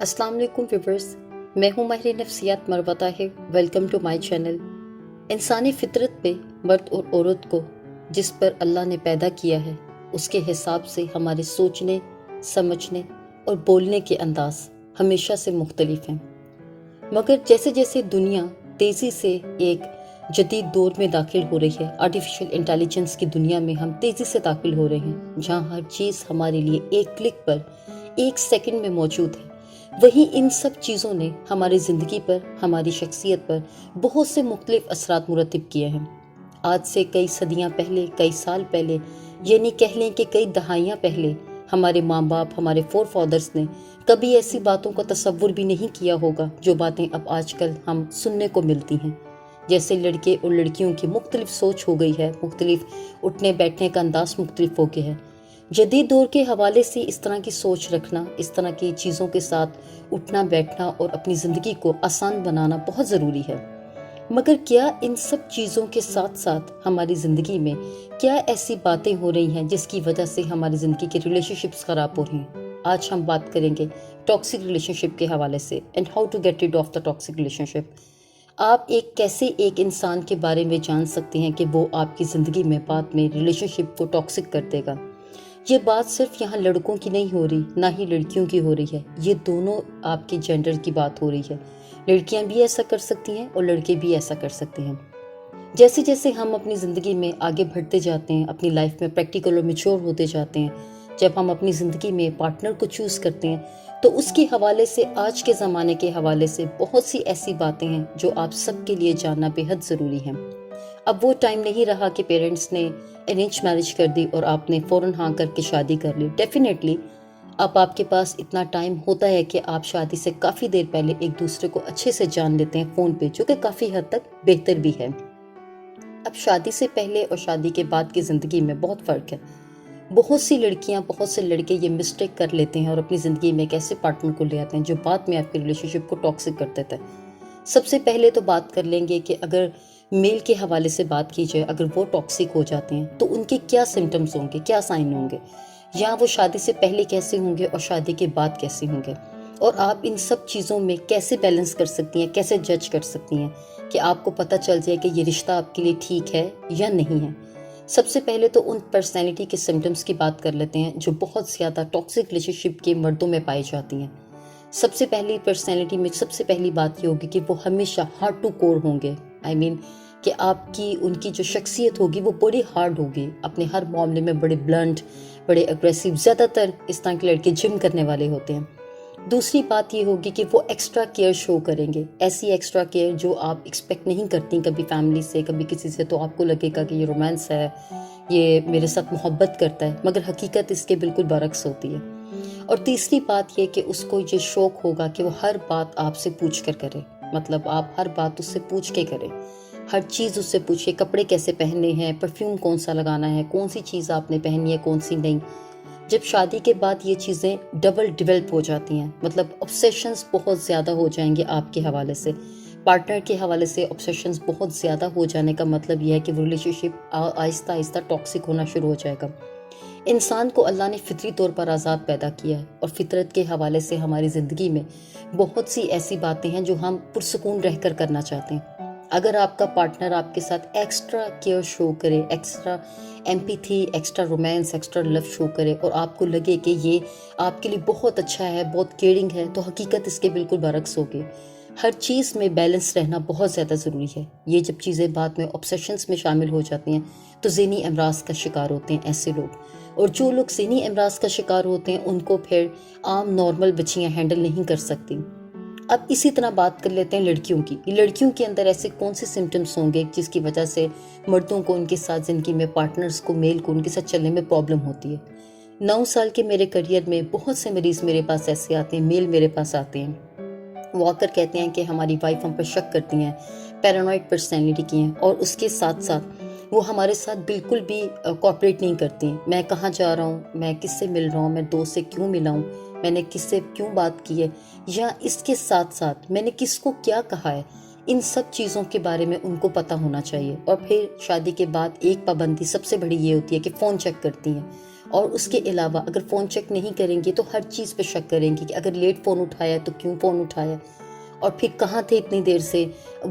अस्सलाम वालेकुम व्यूवर्स, मैं हूं माहिर नफ्सियात Marwa Tahir. Welcome to my channel. इंसानी फितरत पे मर्द और औरत को जिस पर अल्लाह ने पैदा किया है उसके हिसाब से हमारे सोचने, समझने और बोलने के अंदाज हमेशा से मुख्तलिफ हैं। मगर जैसे जैसे दुनिया तेज़ी से एक जदीद दौर में दाखिल हो रही है, आर्टिफिशियल इंटेलिजेंस की दुनिया में हम तेज़ी से दाखिल हो रहे हैं, जहाँ हर चीज़ हमारे लिए एक क्लिक पर, एक सेकंड में मौजूद है, वहीं इन सब चीज़ों ने हमारी ज़िंदगी पर, हमारी शख्सियत पर बहुत से मुख्तलिफ असरात मुरतब किए हैं। आज से कई सदियाँ पहले, कई साल पहले, यानी कह लें कि कई दहाइयाँ पहले, हमारे माँ बाप, हमारे फोर फादर्स ने कभी ऐसी बातों का तसव्वुर भी नहीं किया होगा जो बातें अब आजकल हम सुनने को मिलती हैं। जैसे लड़के और लड़कियों की मुख्तलिफ सोच हो गई है, मुख्तलिफ उठने बैठने का अंदाज मुख्तलिफ हो गया है। जदीद दौर के हवाले से इस तरह की सोच रखना, इस तरह की चीज़ों के साथ उठना बैठना और अपनी ज़िंदगी को आसान बनाना बहुत ज़रूरी है। मगर क्या इन सब चीज़ों के साथ साथ हमारी ज़िंदगी में क्या ऐसी बातें हो रही हैं जिसकी वजह से हमारी ज़िंदगी के रिलेशनशिप्स ख़राब हो रही हैं? आज हम बात करेंगे टॉक्सिक रिलेशनशिप के हवाले से, and how to get rid of the toxic relationship. आप कैसे एक इंसान के बारे में जान सकते हैं कि वो आपकी ज़िंदगी में बाद में रिलेशनशिप को टॉक्सिक कर देगा। ये बात सिर्फ यहाँ लड़कों की नहीं हो रही, ना ही लड़कियों की हो रही है, ये दोनों आपके जेंडर की बात हो रही है। लड़कियाँ भी ऐसा कर सकती हैं और लड़के भी ऐसा कर सकते हैं। जैसे जैसे हम अपनी ज़िंदगी में आगे बढ़ते जाते हैं, अपनी लाइफ में प्रैक्टिकल और मैच्योर होते जाते हैं, जब हम अपनी ज़िंदगी में पार्टनर को चूज़ करते हैं, तो उसके हवाले से, आज के ज़माने के हवाले से बहुत सी ऐसी बातें हैं जो आप सबके लिए जानना बेहद ज़रूरी है। अब वो टाइम नहीं रहा कि पेरेंट्स ने अरेंज मैरिज कर दी और आपने फ़ौरन हाँ करके शादी कर ली। डेफिनेटली अब आपके पास इतना टाइम होता है कि आप शादी से काफ़ी देर पहले एक दूसरे को अच्छे से जान लेते हैं फ़ोन पे, जो कि काफ़ी हद तक बेहतर भी है। अब शादी से पहले और शादी के बाद की ज़िंदगी में बहुत फ़र्क है। बहुत सी लड़कियां, बहुत से लड़के ये मिस्टेक कर लेते हैं और अपनी ज़िंदगी में एक ऐसे पार्टनर को ले आते हैं जो बाद में आपके रिलेशनशिप को टॉक्सिक कर देता है। सबसे पहले तो बात कर लेंगे कि अगर मेल के हवाले से बात की जाए, अगर वो टॉक्सिक हो जाते हैं तो उनके क्या सिम्टम्स होंगे, क्या साइन होंगे, या वो शादी से पहले कैसे होंगे और शादी के बाद कैसे होंगे, और आप इन सब चीज़ों में कैसे बैलेंस कर सकती हैं, कैसे जज कर सकती हैं कि आपको पता चल जाए कि ये रिश्ता आपके लिए ठीक है या नहीं है। सबसे पहले तो उन पर्सनैलिटी के सिम्टम्स की बात कर लेते हैं जो बहुत ज़्यादा टॉक्सिक रिलेशनशिप के मर्दों में पाई जाती हैं। सबसे पहली पर्सनैलिटी में सबसे पहली बात ये होगी कि वो हमेशा हार्ड टू कोर होंगे। आई मीन कि आपकी उनकी जो शख्सियत होगी वो बड़ी हार्ड होगी, अपने हर मामले में बड़े ब्लंट, बड़े अग्रेसिव। ज़्यादातर इस तरह के लड़के जिम करने वाले होते हैं। दूसरी बात ये होगी कि वो एक्स्ट्रा केयर शो करेंगे, ऐसी एक्स्ट्रा केयर जो आप एक्सपेक्ट नहीं करती कभी फैमिली से, कभी किसी से। तो आपको लगेगा कि ये रोमांस है, ये मेरे साथ मोहब्बत करता है, मगर हकीकत इसके बिल्कुल बरक्स होती है। और तीसरी बात ये कि उसको ये शौक होगा कि वो हर बात आपसे पूछ कर करे, मतलब आप हर बात उससे पूछ के करें, हर चीज़ उससे पूछिए, कपड़े कैसे पहनने हैं, परफ्यूम कौन सा लगाना है, कौन सी चीज़ आपने पहनी है, कौन सी नहीं। जब शादी के बाद ये चीज़ें डबल डेवलप हो जाती हैं, मतलब ऑब्सेशंस बहुत ज़्यादा हो जाएंगे आपके हवाले से, पार्टनर के हवाले से ऑब्सेशंस बहुत ज़्यादा हो जाने का मतलब यह है कि वो रिलेशनशिप आहिस्ता आहिस्ता टॉक्सिक होना शुरू हो जाएगा। इंसान को अल्लाह ने फितरी तौर पर आज़ाद पैदा किया है और फितरत के हवाले से हमारी ज़िंदगी में बहुत सी ऐसी बातें हैं जो हम पुरसुकून रहकर करना चाहते हैं। अगर आपका पार्टनर आपके साथ एक्स्ट्रा केयर शो करे, extra empathy, extra romance, extra love show करे और आपको लगे कि ये आपके लिए बहुत अच्छा है, बहुत केयरिंग है, तो हकीकत इसके बिल्कुल बरक्स होगी। हर चीज़ में बैलेंस रहना बहुत ज़्यादा ज़रूरी है। ये जब चीज़ें बाद में ऑब्सेशंस में शामिल हो जाती हैं तो ज़हनी अमराज का शिकार होते हैं ऐसे लोग, और जो लोग ज़हनी अमराज का शिकार होते हैं उनको फिर आम नॉर्मल बच्चियाँ हैंडल नहीं कर सकती। अब इसी तरह बात कर लेते हैं लड़कियों की। लड़कियों के अंदर ऐसे कौन से सिम्टम्स होंगे जिसकी वजह से मर्दों को उनके साथ ज़िंदगी में, पार्टनर्स को, मेल को उनके साथ चलने में प्रॉब्लम होती है। 9 साल के मेरे करियर में बहुत से मरीज़ मेरे पास ऐसे आते हैं, मेल मेरे पास आते हैं, वो आकर कहते हैं कि हमारी वाइफ हम पर शक करती हैं, पैरानॉइड पर्सनैलिटी की हैं, और उसके साथ साथ वो हमारे साथ बिल्कुल भी कोऑपरेट नहीं करती। मैं कहाँ जा रहा हूँ, मैं किससे मिल रहा हूँ, मैं दोस्त से क्यों मिला हूँ, मैंने किससे क्यों बात की है, या इसके साथ साथ मैंने किसको क्या कहा है, इन सब चीज़ों के बारे में उनको पता होना चाहिए। और फिर शादी के बाद एक पाबंदी सबसे बड़ी ये होती है कि फ़ोन चेक करती हैं, اور اس کے علاوہ اگر فون چیک نہیں کریں گی تو ہر چیز پہ شک کریں گی کہ اگر لیٹ فون اٹھایا تو کیوں فون اٹھایا، اور پھر کہاں تھے اتنی دیر سے،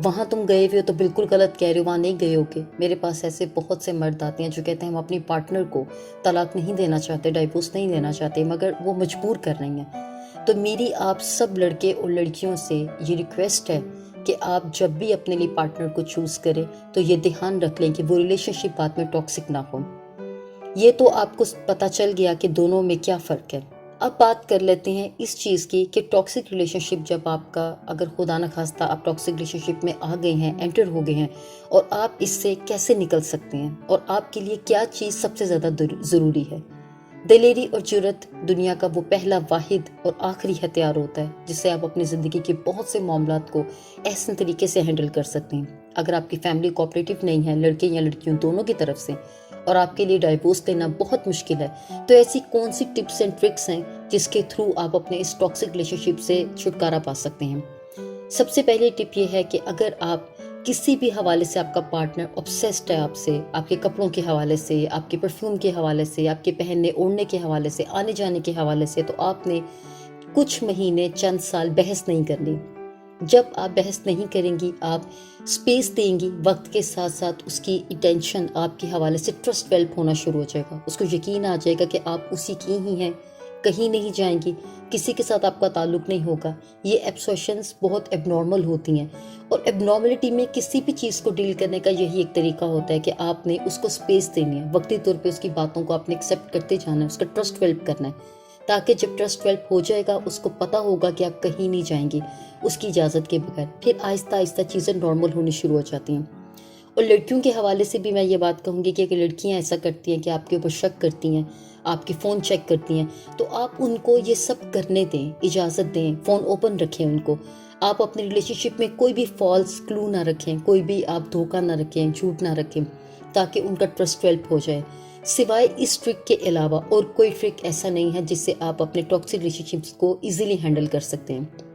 وہاں تم گئے ہوئے ہو تو بالکل غلط کہہ رہے ہو، وہاں نہیں گئے ہو کہ۔ میرے پاس ایسے بہت سے مرد آتے ہیں جو کہتے ہیں ہم اپنی پارٹنر کو طلاق نہیں دینا چاہتے، ڈائیورس نہیں دینا چاہتے، مگر وہ مجبور کر رہی ہیں۔ تو میری آپ سب لڑکے اور لڑکیوں سے یہ ریکویسٹ ہے کہ آپ جب بھی اپنے لیے پارٹنر کو چوز کریں تو یہ دھیان رکھ لیں کہ وہ ریلیشن شپ بعد میں ٹاکسک نہ ہو۔ یہ تو آپ کو پتہ چل گیا کہ دونوں میں کیا فرق ہے۔ اب بات کر لیتے ہیں اس چیز کی کہ ٹاکسک ریلیشن شپ جب آپ کا، اگر خدا نخواستہ آپ ٹاکسک ریلیشن شپ میں آ گئے ہیں، انٹر ہو گئے ہیں، اور آپ اس سے کیسے نکل سکتے ہیں، اور آپ کے لیے کیا چیز سب سے زیادہ ضروری ہے۔ دلیری اور جرأت دنیا کا وہ پہلا، واحد اور آخری ہتھیار ہوتا ہے جس سے آپ اپنی زندگی کے بہت سے معاملات کو احسن طریقے سے ہینڈل کر سکتے ہیں۔ اگر آپ کی فیملی کوآپریٹو نہیں ہے، لڑکے یا لڑکیوں دونوں کی طرف سے، اور آپ کے لیے ڈائیورس لینا بہت مشکل ہے، تو ایسی کون سی ٹپس اینڈ ٹرکس ہیں جس کے تھرو آپ اپنے اس ٹاکسک ریلیشن شپ سے چھٹکارا پا سکتے ہیں؟ سب سے پہلی ٹپ یہ ہے کہ اگر آپ کسی بھی حوالے سے آپ کا پارٹنر obsessed ہے آپ سے، آپ کے کپڑوں کے حوالے سے، آپ کے پرفیوم کے حوالے سے، آپ کے پہننے اوڑھنے کے حوالے سے، آنے جانے کے حوالے سے، تو آپ نے کچھ مہینے، چند سال بحث نہیں کرنی۔ جب آپ بحث نہیں کریں گی، آپ سپیس دیں گی، وقت کے ساتھ ساتھ اس کی اٹینشن آپ کے حوالے سے ٹرسٹ ڈیولپ ہونا شروع ہو جائے گا۔ اس کو یقین آ جائے گا کہ آپ اسی کی ہی ہیں، کہیں نہیں جائیں گی، کسی کے ساتھ آپ کا تعلق نہیں ہوگا۔ یہ ایبسیشنز بہت ایب نارمل ہوتی ہیں، اور ایب نارملٹی میں کسی بھی چیز کو ڈیل کرنے کا یہی ایک طریقہ ہوتا ہے کہ آپ نے اس کو سپیس دینی ہے، وقتی طور پہ اس کی باتوں کو آپ نے ایکسیپٹ کرتے جانا ہے، اس کا ٹرسٹ ڈیولپ کرنا ہے، تاکہ جب ٹرسٹ ڈیولپ ہو جائے گا اس کو پتہ ہوگا کہ آپ کہیں نہیں جائیں گے اس کی اجازت کے بغیر، پھر آہستہ آہستہ چیزیں نارمل ہونی شروع ہو جاتی ہیں۔ اور لڑکیوں کے حوالے سے بھی میں یہ بات کہوں گی کہ اگر لڑکیاں ایسا کرتی ہیں کہ آپ کے اوپر شک کرتی ہیں، آپ کے فون چیک کرتی ہیں، تو آپ ان کو یہ سب کرنے دیں، اجازت دیں، فون اوپن رکھیں ان کو۔ آپ اپنی ریلیشن شپ میں کوئی بھی فالس کلو نہ رکھیں، کوئی بھی آپ دھوکہ نہ رکھیں، جھوٹ نہ رکھیں، تاکہ ان کا ٹرسٹ ڈیولپ ہو جائے۔ سوائے اس ٹرک کے علاوہ اور کوئی ٹرک ایسا نہیں ہے جس سے آپ اپنے ٹاکسک ریلیشن شپس کو ایزیلی ہینڈل کر سکتے ہیں۔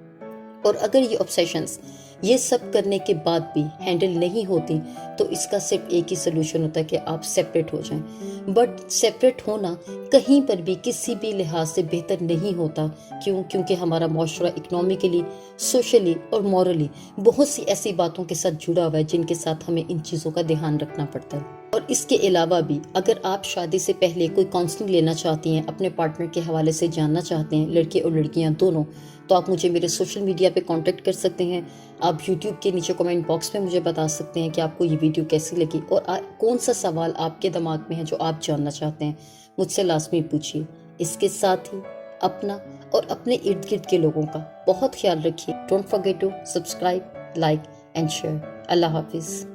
اور اگر یہ obsessions یہ سب کرنے کے بعد بھی ہینڈل نہیں ہوتی تو اس کا صرف ایک ہی سلوشن ہوتا ہے کہ آپ سیپریٹ ہو جائیں۔ بٹ سیپریٹ ہونا کہیں پر بھی کسی بھی لحاظ سے بہتر نہیں ہوتا۔ کیونکہ ہمارا معاشرہ اکنامکلی، سوشلی اور مورلی بہت سی ایسی باتوں کے ساتھ جڑا ہوا ہے جن کے ساتھ ہمیں ان چیزوں کا دھیان رکھنا پڑتا ہے۔ اور اس کے علاوہ بھی اگر آپ شادی سے پہلے کوئی کاؤنسلنگ لینا چاہتی ہیں، اپنے پارٹنر کے حوالے سے جاننا چاہتے ہیں، لڑکے اور لڑکیاں دونوں، تو آپ مجھے میرے سوشل میڈیا پہ کانٹیکٹ کر سکتے ہیں۔ آپ یوٹیوب کے نیچے کمنٹ باکس میں مجھے بتا سکتے ہیں کہ آپ کو یہ ویڈیو کیسی لگی، اور کون سا سوال آپ کے دماغ میں ہے جو آپ جاننا چاہتے ہیں، مجھ سے لازمی پوچھیے۔ اس کے ساتھ ہی اپنا اور اپنے ارد گرد کے لوگوں کا بہت خیال رکھیے۔ Don't forget to subscribe, like and share. اللہ حافظ۔